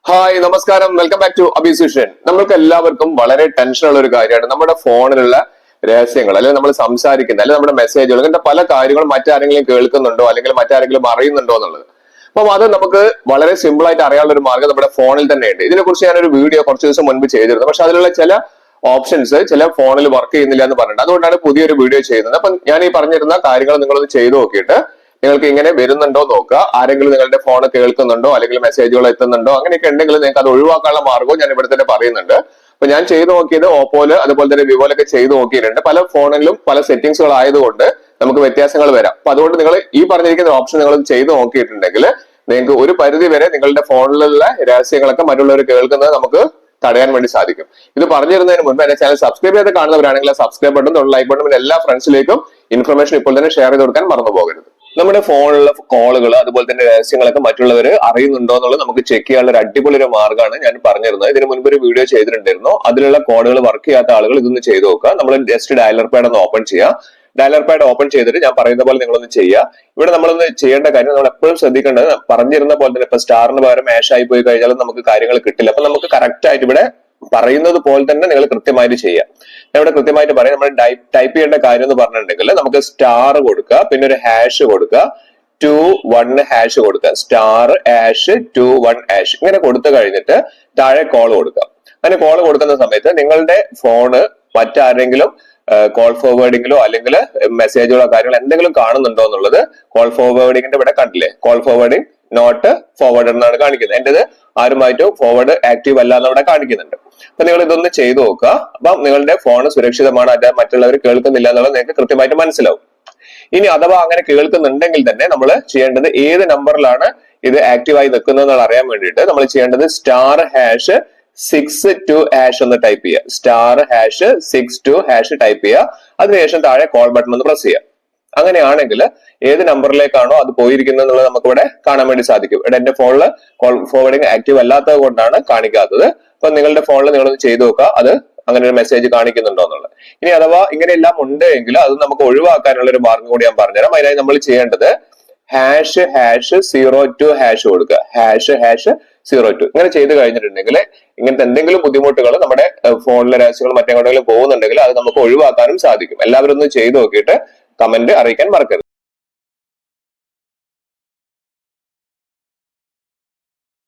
Hi നമസ്കാരം, welcome back to അബിസുഷൻ. നമ്മൾക്ക് എല്ലാവർക്കും വളരെ ടെൻഷനുള്ള ഒരു കാര്യമാണ് നമ്മുടെ ഫോണിലുള്ള രഹസ്യങ്ങൾ, അല്ലെങ്കിൽ നമ്മൾ സംസാരിക്കുന്ന, അല്ലെങ്കിൽ നമ്മുടെ മെസ്സേജുകൾ, ഇങ്ങനത്തെ പല കാര്യങ്ങളും മറ്റാരെങ്കിലും കേൾക്കുന്നുണ്ടോ അല്ലെങ്കിൽ മറ്റാരെങ്കിലും അറിയുന്നുണ്ടോ എന്നുള്ളത്. അപ്പം അത് നമുക്ക് വളരെ സിമ്പിൾ ആയിട്ട് അറിയാനുള്ള ഒരു മാർഗ്ഗം നമ്മുടെ ഫോണിൽ തന്നെ ഉണ്ട്. ഇതിനെക്കുറിച്ച് ഞാനൊരു വീഡിയോ കുറച്ച് ദിവസം മുൻപ് ചെയ്തിരുന്നു. പക്ഷെ അതിലുള്ള ചില ഓപ്ഷൻസ് ചില ഫോണിൽ വർക്ക് ചെയ്യുന്നില്ല എന്ന് പറഞ്ഞിട്ട് അതുകൊണ്ടാണ് പുതിയൊരു വീഡിയോ ചെയ്യുന്നത്. അപ്പൊ ഞാൻ ഈ പറഞ്ഞിരുന്ന കാര്യങ്ങൾ നിങ്ങളൊന്ന് ചെയ്തു നോക്കിയിട്ട് നിങ്ങൾക്ക് ഇങ്ങനെ വരുന്നുണ്ടോ നോക്കുക. ആരെങ്കിലും നിങ്ങളുടെ ഫോൺ കേൾക്കുന്നുണ്ടോ അല്ലെങ്കിൽ മെസ്സേജുകൾ എത്തുന്നുണ്ടോ അങ്ങനെയൊക്കെ ഉണ്ടെങ്കിൽ നിങ്ങൾക്ക് അത് ഒഴിവാക്കാനുള്ള മാർഗവും ഞാൻ ഇവിടെ തന്നെ പറയുന്നുണ്ട്. അപ്പൊ ഞാൻ ചെയ്തു നോക്കിയത് ഓപ്പോല് അതുപോലെ തന്നെ വിവോലൊക്കെ ചെയ്തു നോക്കിയിട്ടുണ്ട്. പല ഫോണിലും പല സെറ്റിംഗ്സുകൾ ആയതുകൊണ്ട് നമുക്ക് വ്യത്യാസങ്ങൾ വരാം. അപ്പൊ അതുകൊണ്ട് നിങ്ങൾ ഈ പറഞ്ഞിരിക്കുന്ന ഓപ്ഷൻ നിങ്ങൾ ചെയ്തു നോക്കിയിട്ടുണ്ടെങ്കിൽ നിങ്ങൾക്ക് ഒരു പരിധി വരെ നിങ്ങളുടെ ഫോണിലുള്ള രഹസ്യങ്ങളൊക്കെ മറ്റുള്ളവർ കേൾക്കുന്നത് നമുക്ക് തടയാൻ വേണ്ടി സാധിക്കും. ഇത് പറഞ്ഞിരുന്നതിന് മുൻപ് എന്റെ ചാനൽ സബ്സ്ക്രൈബ് ചെയ്ത് കാണുന്നവരാണെങ്കിൽ സബ്സ്ക്രൈബ് ബട്ടൺ, ലൈക്ക് ബട്ടൺ, പിന്നെ എല്ലാ ഫ്രണ്ട്സിലേക്കും ഇൻഫർമേഷൻ ഇപ്പോൾ തന്നെ ഷെയർ ചെയ്ത് കൊടുക്കാൻ മറന്നു പോകരുത്. നമ്മുടെ ഫോണിലുള്ള കോളുകൾ അതുപോലെ തന്നെ രഹസ്യങ്ങളൊക്കെ മറ്റുള്ളവർ അറിയുന്നുണ്ടോ എന്നുള്ളത് നമുക്ക് ചെക്ക് ചെയ്യാനുള്ള ഒരു അടിപൊളി ഒരു മാർഗ്ഗമാണ് ഞാൻ പറഞ്ഞിരുന്നത്. ഇതിന് മുൻപ് ഒരു വീഡിയോ ചെയ്തിട്ടുണ്ടായിരുന്നു. അതിലുള്ള കോഡുകൾ വർക്ക് ചെയ്യാത്ത ആളുകൾ ഇതൊന്ന് ചെയ്ത് നോക്കുക. നമ്മൾ ജസ്റ്റ് ഡയലർ പാഡ് ഒന്ന് ഓപ്പൺ ചെയ്യുക. ഡയലർ പാഡ് ഓപ്പൺ ചെയ്തിട്ട് ഞാൻ പറയുന്ന പോലെ നിങ്ങളൊന്ന് ചെയ്യുക. ഇവിടെ നമ്മളൊന്ന് ചെയ്യേണ്ട കാര്യം, നമ്മൾ എപ്പോഴും ശ്രദ്ധിക്കേണ്ടത് പറഞ്ഞിരുന്ന പോലെ തന്നെ ഇപ്പൊ സ്റ്റാറിന് പകരം ആഷ് ആയി പോയി കഴിഞ്ഞാൽ നമുക്ക് കാര്യങ്ങൾ കിട്ടില്ല. അപ്പൊ നമുക്ക് കറക്റ്റ് ആയിട്ട് ഇവിടെ പറയുന്നത് പോലെ തന്നെ നിങ്ങൾ കൃത്യമായിട്ട് ചെയ്യുക. ഞാൻ ഇവിടെ കൃത്യമായിട്ട് പറയാം. നമ്മൾ ടൈപ്പ് ചെയ്യേണ്ട കാര്യം എന്ന് പറഞ്ഞിട്ടുണ്ടെങ്കിൽ നമുക്ക് സ്റ്റാർ കൊടുക്കുക, പിന്നെ ഒരു ഹാഷ് കൊടുക്കുക, 21 ഹാഷ് കൊടുക്കുക, സ്റ്റാർ ഹാഷ് 21 ഇങ്ങനെ കൊടുത്തു കഴിഞ്ഞിട്ട് താഴെ കോൾ കൊടുക്കുക. അങ്ങനെ കോൾ കൊടുക്കുന്ന സമയത്ത് നിങ്ങളുടെ ഫോണ് മറ്റാരെങ്കിലും കോൾ ഫോർവേഡിങ്ങിലോ അല്ലെങ്കിൽ മെസ്സേജുകളോ കാര്യങ്ങളോ എന്തെങ്കിലും കാണുന്നുണ്ടോ എന്നുള്ളത് കോൾ ഫോർവേഡിങ്ങിന്റെ ഇവിടെ കണ്ടില്ലേ, കോൾ ഫോർവേഡിങ് നോട്ട് ഫോർവേഡ് എന്നാണ് കാണിക്കുന്നത്. എന്റേത് ആരുമായിട്ട് ഫോർവേഡ് ആക്റ്റീവ് അല്ല എന്നവിടെ കാണിക്കുന്നുണ്ട്. അപ്പൊ നിങ്ങൾ ഇതൊന്ന് ചെയ്തു നോക്കുക. അപ്പം നിങ്ങളുടെ ഫോൺ സുരക്ഷിതമാണ്, അല്ല മറ്റുള്ളവർ കേൾക്കുന്നില്ല എന്നുള്ളത് നിങ്ങൾക്ക് കൃത്യമായിട്ട് മനസ്സിലാവും. ഇനി അഥവാ അങ്ങനെ കേൾക്കുന്നുണ്ടെങ്കിൽ തന്നെ നമ്മൾ ചെയ്യേണ്ടത് ഏത് നമ്പറിലാണ് ഇത് ആക്റ്റീവായി നിൽക്കുന്നത് അറിയാൻ വേണ്ടിയിട്ട് നമ്മൾ ചെയ്യേണ്ടത് സ്റ്റാർ ഹാഷ് 62 എന്ന് ടൈപ്പ് ചെയ്യുക. സ്റ്റാർ ഹാഷ് 62 ടൈപ്പ് ചെയ്യുക. അതിനുശേഷം താഴെ കോൾ ബട്ടൺ ഒന്ന് പ്രസ് ചെയ്യുക. അങ്ങനെയാണെങ്കിൽ ഏത് നമ്പറിലേക്കാണോ അത് പോയിരിക്കുന്നത് എന്നുള്ളത് നമുക്ക് ഇവിടെ കാണാൻ വേണ്ടി സാധിക്കും. ഇവിടെ എന്റെ ഫോണിൽ കോൾ ഫോർവേഡിങ് ആക്റ്റീവ് അല്ലാത്തത് കൊണ്ടാണ് കാണിക്കാത്തത്. അപ്പൊ നിങ്ങളുടെ ഫോണിൽ നിങ്ങളൊന്ന് ചെയ്തു നോക്കുക അത് അങ്ങനെ ഒരു മെസ്സേജ് കാണിക്കുന്നുണ്ടോ എന്നുള്ളത്. ഇനി അഥവാ ഇങ്ങനെയെല്ലാം ഉണ്ട് എങ്കിൽ അത് നമുക്ക് ഒഴിവാക്കാനുള്ള ഒരു മാർഗം കൂടി ഞാൻ പറഞ്ഞുതരാം. അതിനായി നമ്മൾ ചെയ്യേണ്ടത് ##02 കൊടുക്കുക. ##02 ഇങ്ങനെ ചെയ്ത് കഴിഞ്ഞിട്ടുണ്ടെങ്കിൽ ഇങ്ങനത്തെ എന്തെങ്കിലും ബുദ്ധിമുട്ടുകൾ നമ്മുടെ ഫോണിലെ രഹസ്യങ്ങൾ മറ്റെങ്ങോട്ടെങ്കിലും പോകുന്നുണ്ടെങ്കിൽ അത് നമുക്ക് ഒഴിവാക്കാനും സാധിക്കും. എല്ലാവരും ഒന്ന് ചെയ്തു നോക്കിയിട്ട് കമന്റ് അറിയിക്കാൻ മറക്കരുത്.